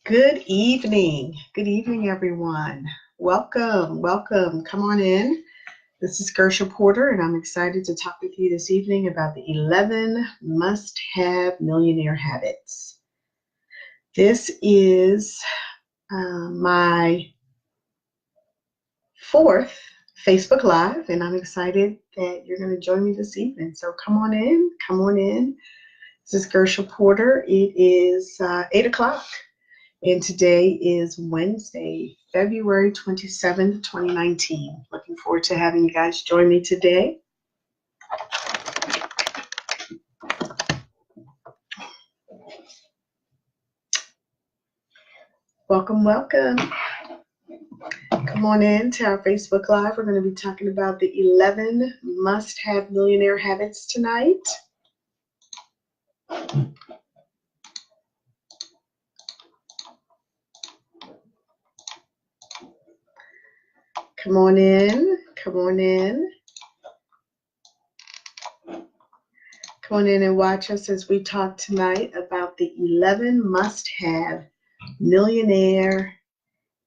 Good evening. Good evening, everyone. Welcome, welcome. Come on in. This is Gersha Porter, and I'm excited to talk with you this evening about the 11 must-have millionaire habits. This is my fourth Facebook Live, and I'm excited that you're going to join me this evening. So come on in, come on in. This is Gersha Porter. It is 8 o'clock. And today is Wednesday, February 27th, 2019. Looking forward to having you guys join me today. Welcome, welcome. Come on in to our Facebook Live. We're going to be talking about the 11 must-have millionaire habits tonight. Come on in, come on in. Come on in and watch us as we talk tonight about the 11 must-have millionaire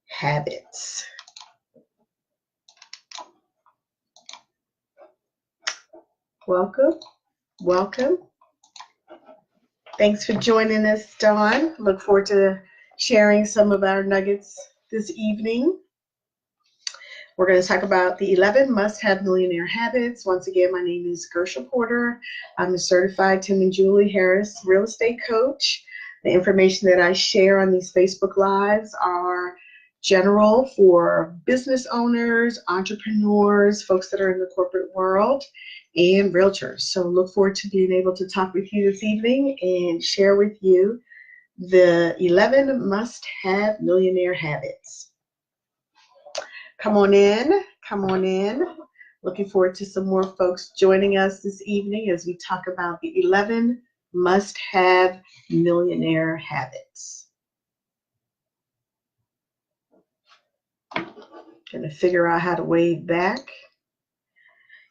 habits. Welcome, welcome. Thanks for joining us, Dawn. Look forward to sharing some of our nuggets this evening. We're going to talk about the 11 must-have millionaire habits. Once again, my name is Gersha Porter. I'm a certified Tim and Julie Harris real estate coach. The information that I share on these Facebook Lives are general for business owners, entrepreneurs, folks that are in the corporate world, and realtors. So look forward to being able to talk with you this evening and share with you the 11 must-have millionaire habits. Come on in, come on in. Looking forward to some more folks joining us this evening as we talk about the 11 must-have millionaire habits. Gonna figure out how to wave back.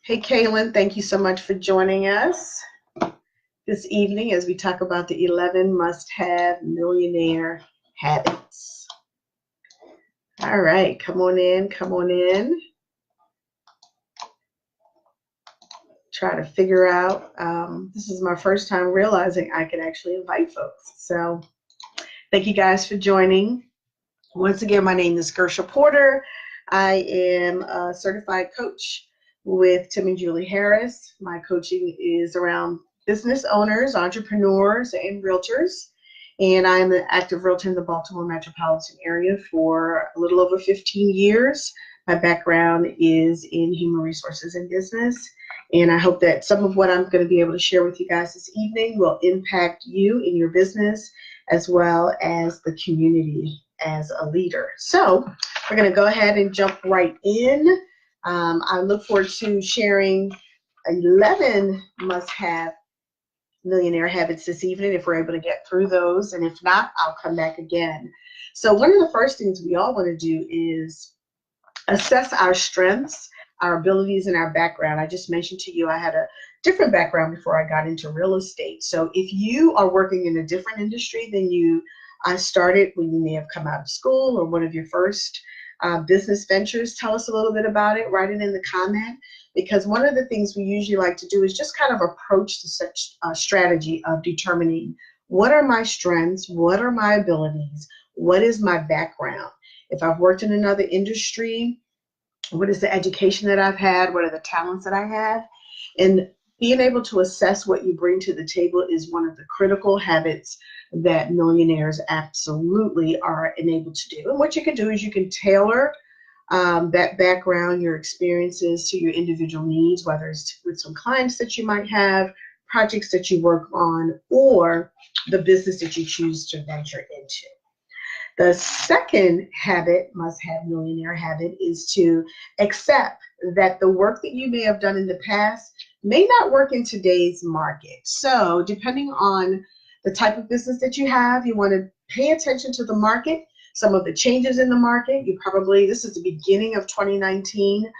Hey, Kaylin, thank you so much for joining us this evening as we talk about the 11 must-have millionaire habits. All right, come on in, come on in. Try to figure out, this is my first time realizing I can actually invite folks. So thank you guys for joining. Once again, my name is Gersha Porter. I am a certified coach with Tim and Julie Harris. My coaching is around business owners, entrepreneurs, and realtors. And I'm an active realtor in the Baltimore metropolitan area for a little over 15 years. My background is in human resources and business. And I hope that some of what I'm going to be able to share with you guys this evening will impact you in your business as well as the community as a leader. So we're going to go ahead and jump right in. I look forward to sharing 11 must-have millionaire habits this evening if we're able to get through those. And if not, I'll come back again. So one of the first things we all want to do is assess our strengths, our abilities, and our background. I just mentioned to you I had a different background before I got into real estate. So if you are working in a different industry than I started when you may have come out of school or one of your first business ventures, tell us a little bit about it. Write it in the comment, because one of the things we usually like to do is just kind of approach the such strategy of determining what are my strengths, what are my abilities, what is my background. If I've worked in another industry, what is the education that I've had? What are the talents that I have? And being able to assess what you bring to the table is one of the critical habits that millionaires absolutely are enabled to do. And what you can do is you can tailor that background, your experiences to your individual needs, whether it's with some clients that you might have, projects that you work on, or the business that you choose to venture into. The second habit, must-have millionaire habit, is to accept that the work that you may have done in the past may not work in today's market. So depending on the type of business that you have, you want to pay attention to the market, some of the changes in the market. This is the beginning of 2019,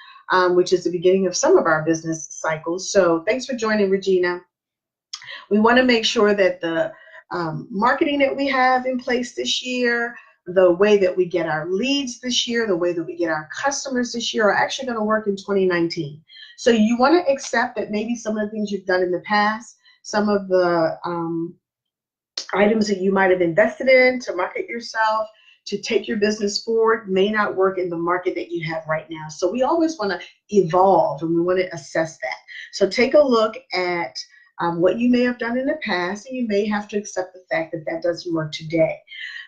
which is the beginning of some of our business cycles. So thanks for joining, Regina. We want to make sure that the marketing that we have in place this year, the way that we get our leads this year, the way that we get our customers this year are actually going to work in 2019. So you want to accept that maybe some of the things you've done in the past, some of the items that you might have invested in to market yourself, to take your business forward, may not work in the market that you have right now. So we always want to evolve, and we want to assess that. So take a look at what you may have done in the past, and you may have to accept the fact that that doesn't work today.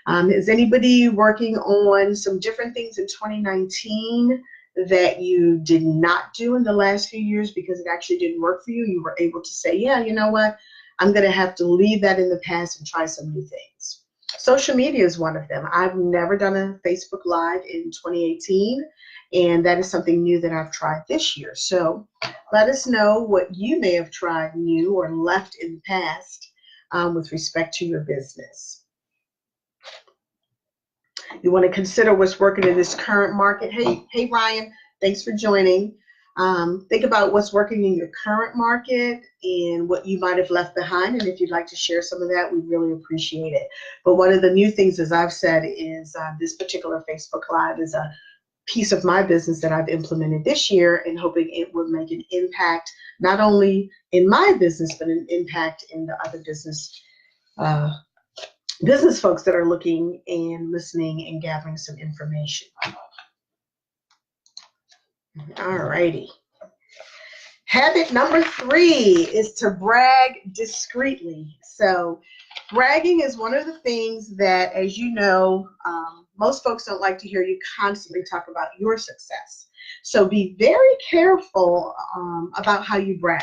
Is anybody working on some different things in 2019 that you did not do in the last few years because it actually didn't work for you? You were able to say, yeah, you know what? I'm going to have to leave that in the past and try some new things. Social media is one of them. I've never done a Facebook Live in 2018, and that is something new that I've tried this year. So let us know what you may have tried new or left in the past with respect to your business. You want to consider what's working in this current market. Hey, Ryan, thanks for joining. Think about what's working in your current market and what you might have left behind. And if you'd like to share some of that, we really appreciate it. But one of the new things, as I've said, is this particular Facebook Live is a piece of my business that I've implemented this year, and hoping it will make an impact not only in my business, but an impact in the other business folks that are looking and listening and gathering some information. All righty. Habit number 3 is to brag discreetly. So bragging is one of the things that, as you know, most folks don't like to hear you constantly talk about your success. So be very careful about how you brag.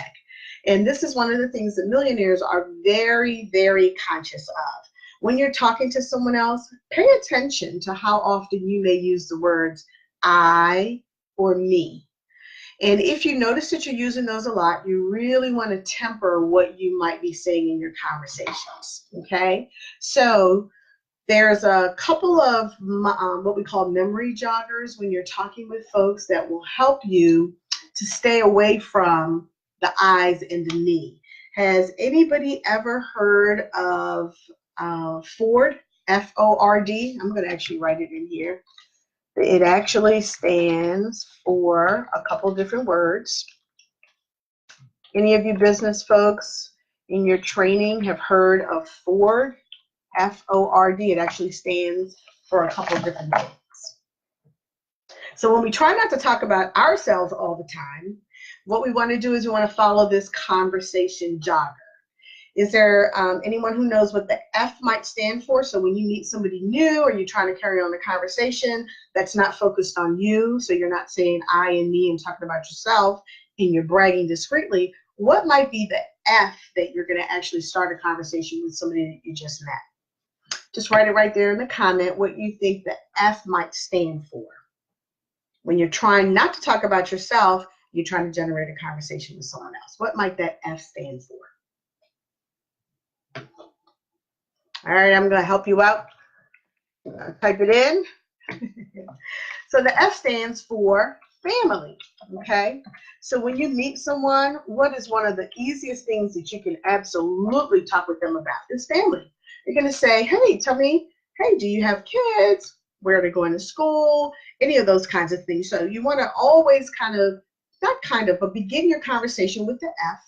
And this is one of the things that millionaires are very, very conscious of. When you're talking to someone else, pay attention to how often you may use the words I or me. And if you notice that you're using those a lot, you really want to temper what you might be saying in your conversations, okay? So there's a couple of what we call memory joggers when you're talking with folks that will help you to stay away from the I's and the me. Has anybody ever heard of Ford, F-O-R-D? I'm going to actually write it in here. It actually stands for a couple different words. Any of you business folks in your training have heard of Ford, F-O-R-D? It actually stands for a couple different things. So when we try not to talk about ourselves all the time, what we want to do is we want to follow this conversation jogger. Is there anyone who knows what the F might stand for? So when you meet somebody new or you're trying to carry on a conversation that's not focused on you, so you're not saying I and me and talking about yourself and you're bragging discreetly, what might be the F that you're going to actually start a conversation with somebody that you just met? Just write it right there in the comment what you think the F might stand for. When you're trying not to talk about yourself, you're trying to generate a conversation with someone else. What might that F stand for? All right, I'm going to help you out. Type it in. So the F stands for family, okay? So when you meet someone, what is one of the easiest things that you can absolutely talk with them about? It's family. You're going to say, hey, tell me, hey, do you have kids? Where are they going to school? Any of those kinds of things. So you want to always but begin your conversation with the F,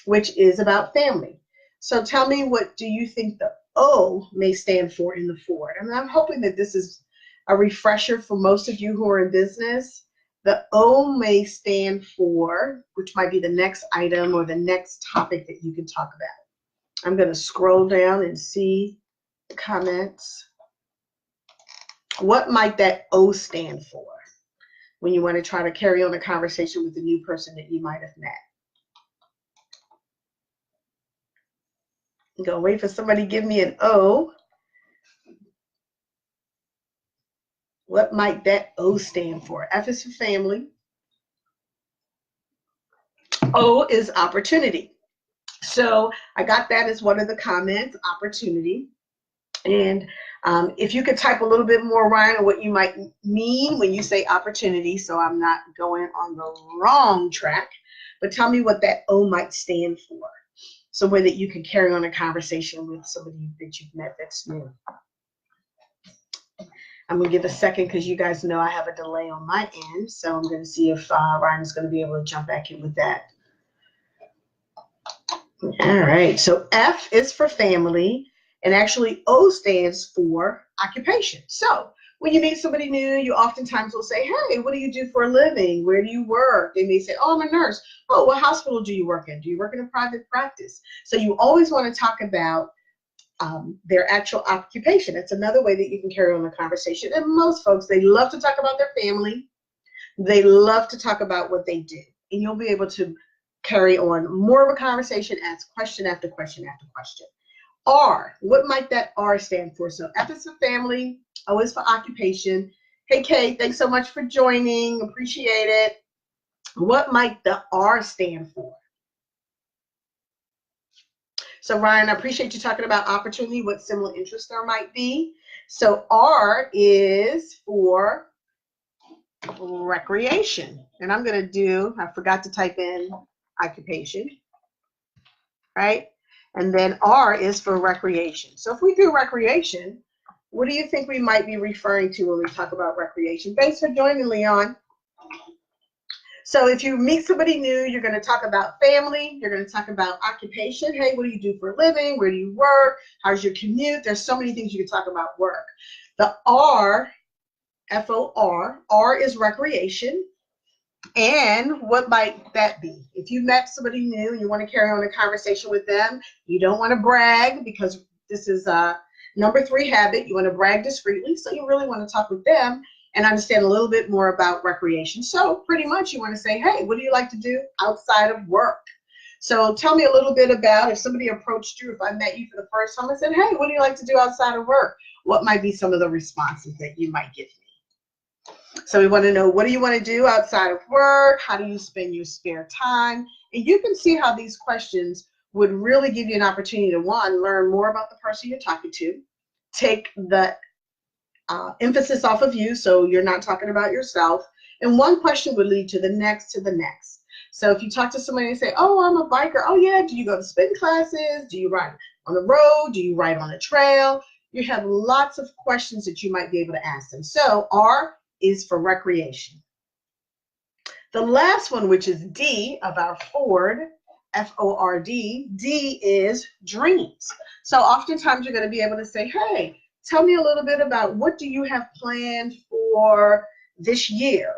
which is about family. So tell me, what do you think the O may stand for in the Ford? And I'm hoping that this is a refresher for most of you who are in business. The O may stand for, which might be the next item or the next topic that you can talk about. I'm going to scroll down and see the comments. What might that O stand for when you want to try to carry on a conversation with a new person that you might have met? I'm going to wait for somebody to give me an O. What might that O stand for? F is for family. O is opportunity. So I got that as one of the comments, opportunity. And if you could type a little bit more, Ryan, on what you might mean when you say opportunity, so I'm not going on the wrong track, but tell me what that O might stand for. some way that you can carry on a conversation with somebody that you've met that's new. I'm going to give a second because you guys know I have a delay on my end. So I'm going to see if Ryan is going to be able to jump back in with that. All right. So F is for family, and actually O stands for occupation. So when you meet somebody new, you oftentimes will say, hey, what do you do for a living? Where do you work? They may say, oh, I'm a nurse. Oh, what hospital do you work in? Do you work in a private practice? So you always want to talk about their actual occupation. It's another way that you can carry on a conversation. And most folks, they love to talk about their family. They love to talk about what they do. And you'll be able to carry on more of a conversation, ask question after question after question. R, what might that R stand for? So F is for family, O is for occupation. Hey, Kate, thanks so much for joining. Appreciate it. What might the R stand for? So Ryan, I appreciate you talking about opportunity, what similar interests there might be. So R is for recreation. And I'm going to do, I forgot to type in occupation, right? And then R is for recreation. So if we do recreation, what do you think we might be referring to when we talk about recreation? Thanks for joining, Leon. So if you meet somebody new, you're going to talk about family. You're going to talk about occupation. Hey, what do you do for a living? Where do you work? How's your commute? There's so many things you can talk about work. The R, F-O-R, R is recreation. And what might that be? If you met somebody new and you want to carry on a conversation with them, you don't want to brag because this is number 3 habit. You want to brag discreetly. So you really want to talk with them and understand a little bit more about recreation. So pretty much you want to say, hey, what do you like to do outside of work? So tell me a little bit about if somebody approached you, if I met you for the first time and said, hey, what do you like to do outside of work? What might be some of the responses that you might give me? So we want to know, what do you want to do outside of work? How do you spend your spare time? And you can see how these questions would really give you an opportunity to, one, learn more about the person you're talking to, take the emphasis off of you so you're not talking about yourself. And one question would lead to the next, to the next. So if you talk to somebody and say, oh, I'm a biker. Oh, yeah. Do you go to spin classes? Do you ride on the road? Do you ride on a trail? You have lots of questions that you might be able to ask them. So R is for recreation. The last one, which is D of our Ford, F-O-R-D, D is dreams. So oftentimes you're going to be able to say, hey, tell me a little bit about what do you have planned for this year?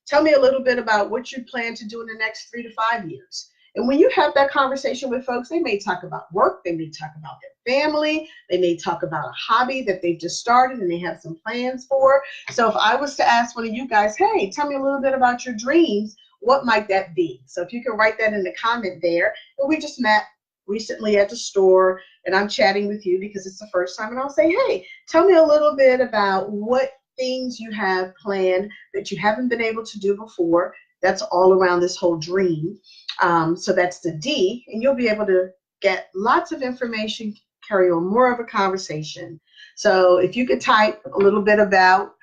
Tell me a little bit about what you plan to do in the next 3 to 5 years. And when you have that conversation with folks, they may talk about work, they may talk about their family, they may talk about a hobby that they've just started and they have some plans for. So if I was to ask one of you guys, hey, tell me a little bit about your dreams, what might that be? So if you can write that in the comment there. And we just met recently at the store and I'm chatting with you because it's the first time, and I'll say, hey, tell me a little bit about what things you have planned that you haven't been able to do before. That's all around this whole dream. So that's the D, and you'll be able to get lots of information, carry on more of a conversation. So if you could type a little bit about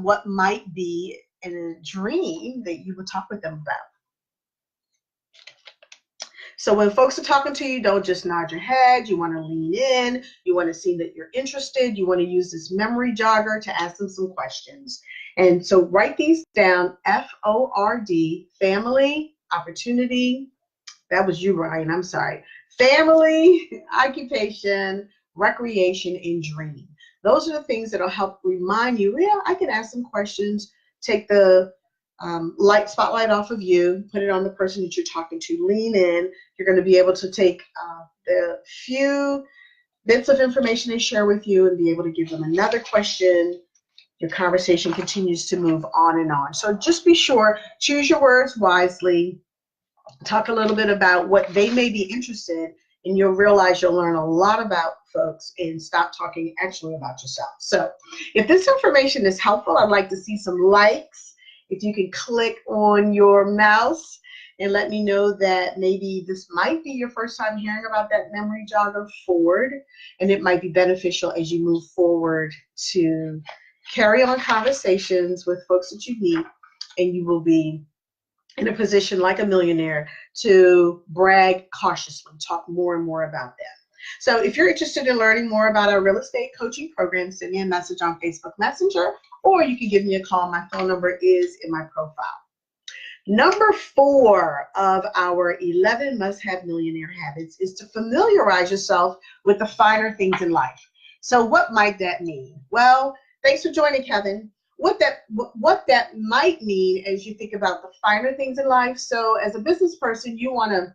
what might be in a dream that you would talk with them about. So when folks are talking to you, don't just nod your head. You want to lean in. You want to see that you're interested. You want to use this memory jogger to ask them some questions. And so write these down, F-O-R-D, family, opportunity. That was you, Ryan. I'm sorry. Family, occupation, recreation, and dream. Those are the things that will help remind you, yeah, I can ask some questions, take the spotlight off of you, put it on the person that you're talking to, lean in. You're going to be able to take the few bits of information they share with you and be able to give them another question. Your conversation continues to move on and on. So just be sure, choose your words wisely, talk a little bit about what they may be interested in, and you'll realize you'll learn a lot about folks and stop talking actually about yourself. So if this information is helpful, I'd like to see some likes. If you can click on your mouse and let me know that maybe this might be your first time hearing about that memory jogger Ford, and it might be beneficial as you move forward to carry on conversations with folks that you meet, and you will be in a position like a millionaire to brag cautiously, talk more and more about them. So if you're interested in learning more about our real estate coaching program, send me a message on Facebook Messenger, or you can give me a call. My phone number is in my profile. Number 4 of our 11 must-have millionaire habits is to familiarize yourself with the finer things in life. So what might that mean? Well, thanks for joining, Kevin. What that might mean as you think about the finer things in life. So as a business person, you want to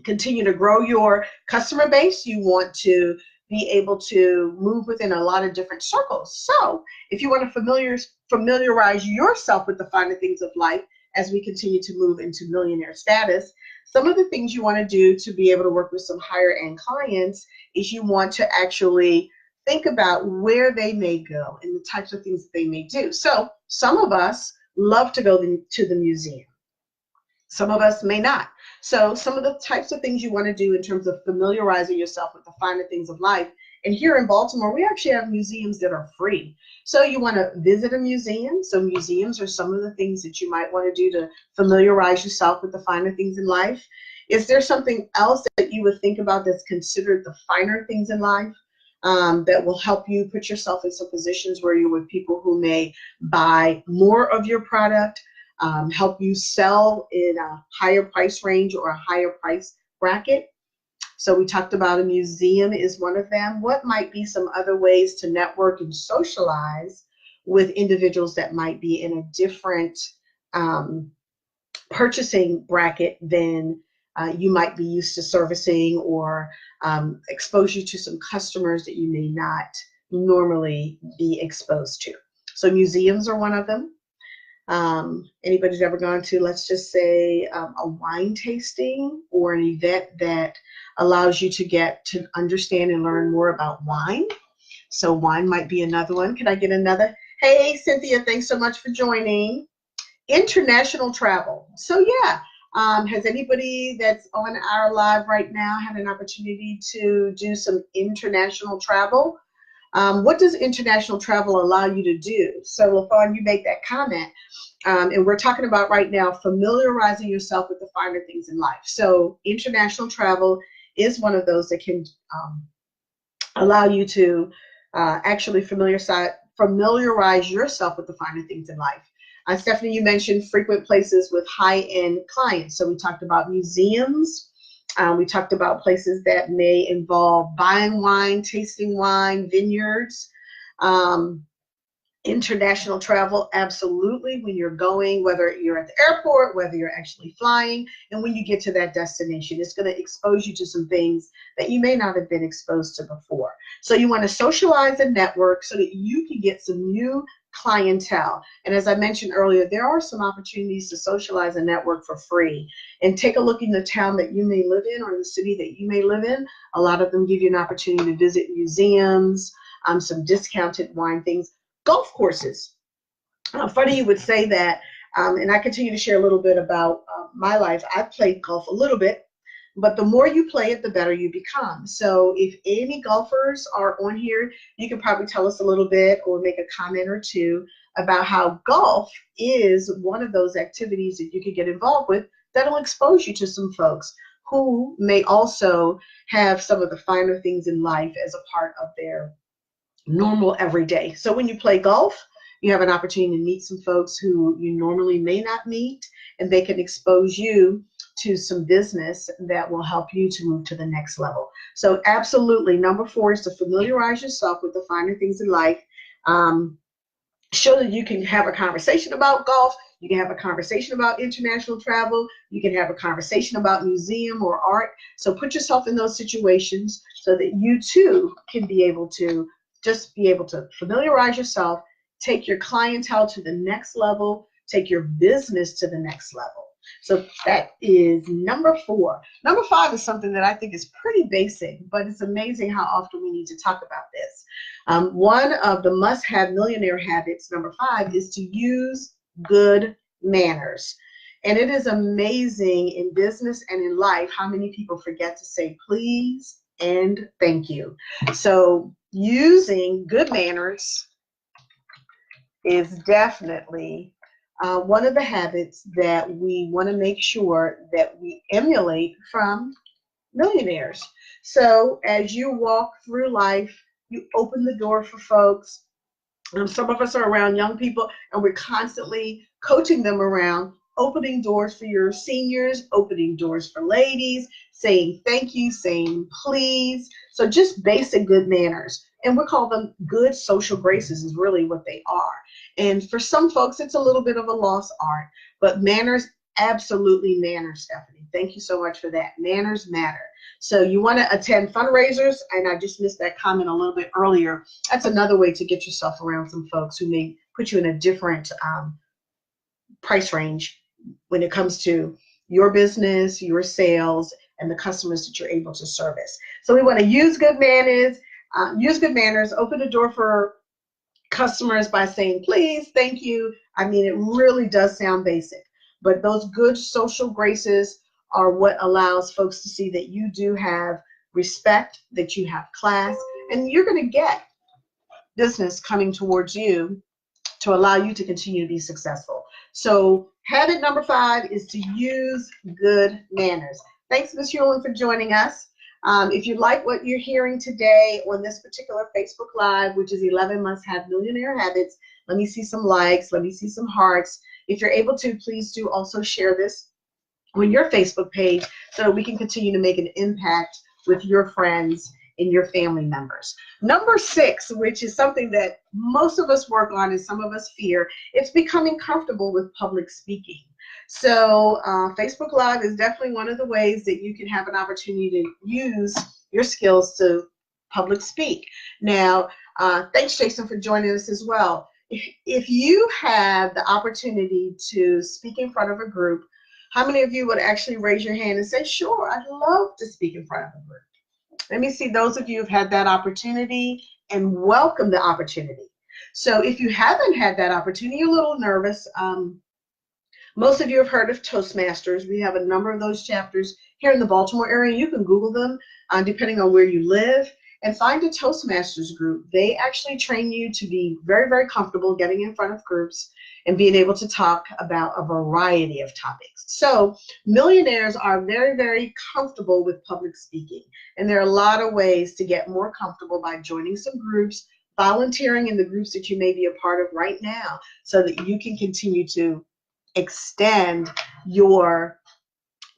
continue to grow your customer base. You want to be able to move within a lot of different circles. So if you want to familiarize yourself with the finer things of life as we continue to move into millionaire status, some of the things you want to do to be able to work with some higher end clients is you want to actually think about where they may go and the types of things that they may do. So some of us love to go to the museum. Some of us may not. So some of the types of things you want to do in terms of familiarizing yourself with the finer things of life. And here in Baltimore, we actually have museums that are free. So you want to visit a museum. So museums are some of the things that you might want to do to familiarize yourself with the finer things in life. Is there something else that you would think about that's considered the finer things in life? That will help you put yourself in some positions where you're with people who may buy more of your product, help you sell in a higher price range or a higher price bracket. So we talked about a museum is one of them. What might be some other ways to network and socialize with individuals that might be in a different purchasing bracket than you might be used to servicing, or expose you to some customers that you may not normally be exposed to. So museums are one of them. Anybody's ever gone to, let's just say, a wine tasting or an event that allows you to get to understand and learn more about wine. So wine might be another one. Can I get another? Hey, Cynthia, thanks so much for joining. International travel. So yeah, has anybody that's on our live right now had an opportunity to do some international travel? What does international travel allow you to do? So LaFawn, you make that comment. And we're talking about right now familiarizing yourself with the finer things in life. So international travel is one of those that can allow you to actually familiarize yourself with the finer things in life. Stephanie, you mentioned frequent places with high-end clients. So we talked about museums. We talked about places that may involve buying wine, tasting wine, vineyards. International travel, absolutely, when you're going, whether you're at the airport, whether you're actually flying, and when you get to that destination, it's going to expose you to some things that you may not have been exposed to before. So you want to socialize and network so that you can get some new clientele. And as I mentioned earlier, there are some opportunities to socialize and network for free. And take a look in the town that you may live in or the city that you may live in. A lot of them give you an opportunity to visit museums, some discounted wine things. Golf courses. Funny you would say that, and I continue to share a little bit about my life. I've played golf a little bit, but the more you play it, the better you become. So if any golfers are on here, you can probably tell us a little bit or make a comment or two about how golf is one of those activities that you could get involved with that'll expose you to some folks who may also have some of the finer things in life as a part of their normal everyday. So when you play golf, you have an opportunity to meet some folks who you normally may not meet, and they can expose you to some business that will help you to move to the next level. So absolutely, number 4 is to familiarize yourself with the finer things in life. Show that you can have a conversation about golf. You can have a conversation about international travel. You can have a conversation about museum or art. So put yourself in those situations so that you too can be able to just be able to familiarize yourself, take your clientele to the next level, take your business to the next level. So that is number 4. Number 5 is something that I think is pretty basic, but it's amazing how often we need to talk about this. One of the must-have millionaire habits, number 5, is to use good manners. And it is amazing in business and in life how many people forget to say please and thank you. So using good manners is definitely one of the habits that we want to make sure that we emulate from millionaires. So as you walk through life, you open the door for folks. Some of us are around young people and we're constantly coaching them around opening doors for your seniors, opening doors for ladies, saying thank you, saying please. So just basic good manners. And we call them good social graces is really what they are. And for some folks, it's a little bit of a lost art, but manners absolutely matter, Stephanie. Thank you so much for that. Manners matter. So you want to attend fundraisers, and I just missed that comment a little bit earlier. That's another way to get yourself around some folks who may put you in a different price range when it comes to your business, your sales, and the customers that you're able to service. So we want to use good manners, open the door for customers by saying please, thank you. I mean, it really does sound basic, but those good social graces are what allows folks to see that you do have respect, that you have class, and you're going to get business coming towards you to allow you to continue to be successful. So habit number 5 is to use good manners. Thanks, Ms. Hewlin, for joining us. If you like what you're hearing today on this particular Facebook Live, which is 11 Must-Have Millionaire Habits, let me see some likes, let me see some hearts. If you're able to, please do also share this on your Facebook page so that we can continue to make an impact with your friends and your family members. Number 6, which is something that most of us work on and some of us fear, it's becoming comfortable with public speaking. So Facebook Live is definitely one of the ways that you can have an opportunity to use your skills to public speak. Now, thanks, Jason, for joining us as well. If you have the opportunity to speak in front of a group, how many of you would actually raise your hand and say, sure, I'd love to speak in front of a group? Let me see those of you who've had that opportunity and welcome the opportunity. So if you haven't had that opportunity, you're a little nervous. Most of you have heard of Toastmasters. We have a number of those chapters here in the Baltimore area. You can Google them depending on where you live and find a Toastmasters group. They actually train you to be very, very comfortable getting in front of groups and being able to talk about a variety of topics. So millionaires are very, very comfortable with public speaking. And there are a lot of ways to get more comfortable by joining some groups, volunteering in the groups that you may be a part of right now so that you can continue to extend your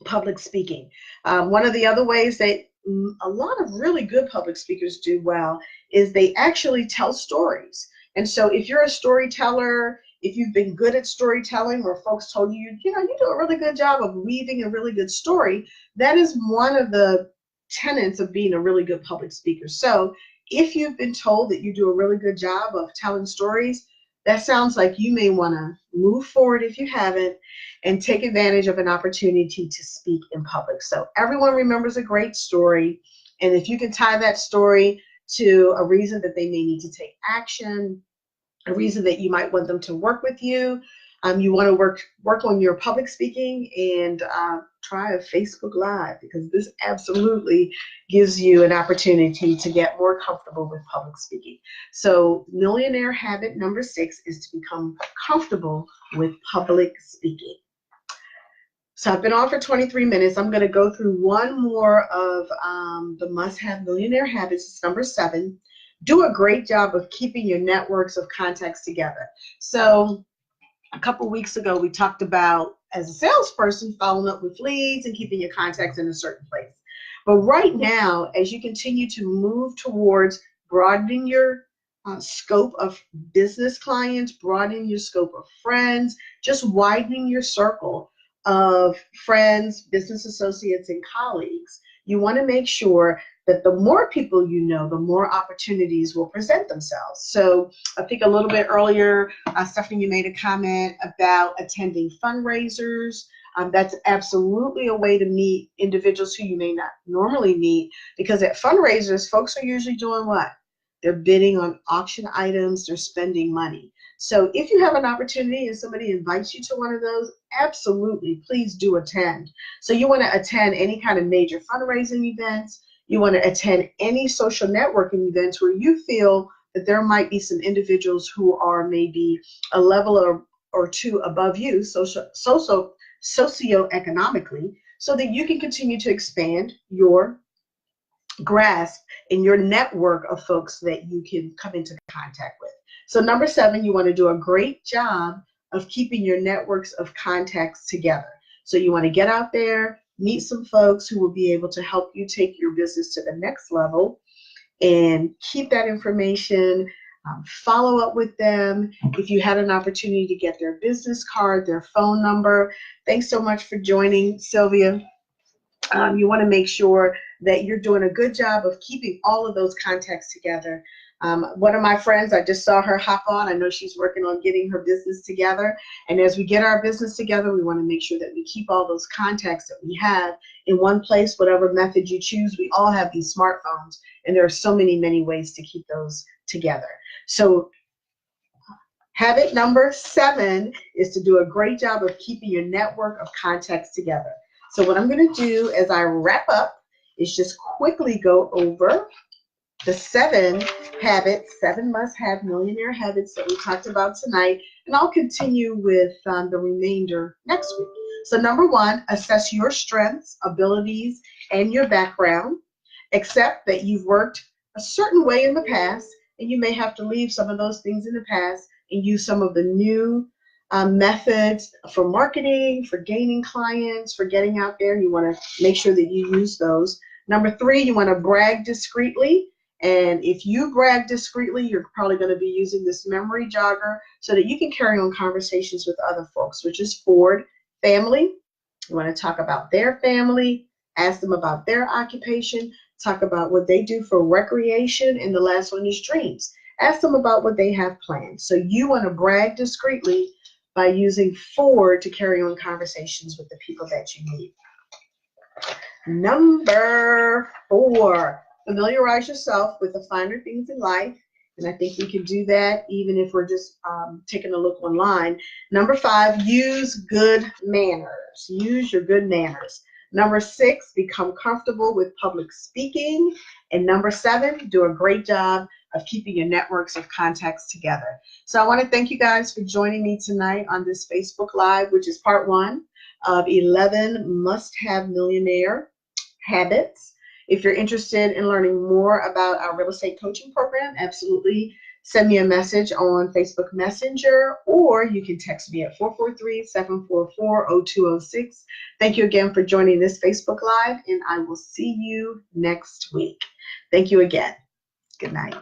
public speaking. One of the other ways that a lot of really good public speakers do well is they actually tell stories. And so if you're a storyteller, if you've been good at storytelling or folks told you, you do a really good job of weaving a really good story, that is one of the tenets of being a really good public speaker. So if you've been told that you do a really good job of telling stories, that sounds like you may want to move forward if you haven't and take advantage of an opportunity to speak in public. So everyone remembers a great story, and if you can tie that story to a reason that they may need to take action, a reason that you might want them to work with you, you want to work on your public speaking, and try a Facebook Live, because this absolutely gives you an opportunity to get more comfortable with public speaking. So millionaire habit number 6 is to become comfortable with public speaking. So I've been on for 23 minutes. I'm going to go through one more of the must-have millionaire habits. It's number 7. Do a great job of keeping your networks of contacts together. So a couple weeks ago, we talked about, as a salesperson, following up with leads and keeping your contacts in a certain place. But right now, as you continue to move towards broadening your scope of business clients, broadening your scope of friends, just widening your circle of friends, business associates, and colleagues, you want to make sure that the more people you know, the more opportunities will present themselves. So I think a little bit earlier, Stephanie, you made a comment about attending fundraisers. That's absolutely a way to meet individuals who you may not normally meet, because at fundraisers, folks are usually doing what? They're bidding on auction items, they're spending money. So if you have an opportunity and somebody invites you to one of those, absolutely, please do attend. So you want to attend any kind of major fundraising events. You want to attend any social networking events where you feel that there might be some individuals who are maybe a level or two above you socioeconomically, so that you can continue to expand your grasp in your network of folks that you can come into contact with. So number 7, you want to do a great job of keeping your networks of contacts together. So you want to get out there, meet some folks who will be able to help you take your business to the next level, and keep that information, follow up with them. If you had an opportunity to get their business card, their phone number. Thanks so much for joining, Sylvia. You want to make sure that you're doing a good job of keeping all of those contacts together. One of my friends, I just saw her hop on. I know she's working on getting her business together. And as we get our business together, we want to make sure that we keep all those contacts that we have in one place, whatever method you choose. We all have these smartphones, and there are so many ways to keep those together. So habit number 7 is to do a great job of keeping your network of contacts together. So what I'm going to do as I wrap up is just quickly go over the 7 habits, 7 must-have millionaire habits that we talked about tonight, and I'll continue with the remainder next week. So number 1, assess your strengths, abilities, and your background. Accept that you've worked a certain way in the past, and you may have to leave some of those things in the past and use some of the new methods for marketing, for gaining clients, for getting out there. You want to make sure that you use those. Number 3, you want to brag discreetly. And if you brag discreetly, you're probably going to be using this memory jogger so that you can carry on conversations with other folks, which is 4, family. You want to talk about their family, ask them about their occupation, talk about what they do for recreation, and the last one is dreams. Ask them about what they have planned. So you want to brag discreetly by using 4 to carry on conversations with the people that you meet. Number 4, familiarize yourself with the finer things in life. And I think we can do that even if we're just taking a look online. Number 5, use good manners. Use your good manners. Number 6, become comfortable with public speaking. And number 7, do a great job of keeping your networks of contacts together. So I want to thank you guys for joining me tonight on this Facebook Live, which is part 1 of 11 must-have millionaire habits. If you're interested in learning more about our real estate coaching program, absolutely send me a message on Facebook Messenger, or you can text me at 443-744-0206. Thank you again for joining this Facebook Live, and I will see you next week. Thank you again. Good night.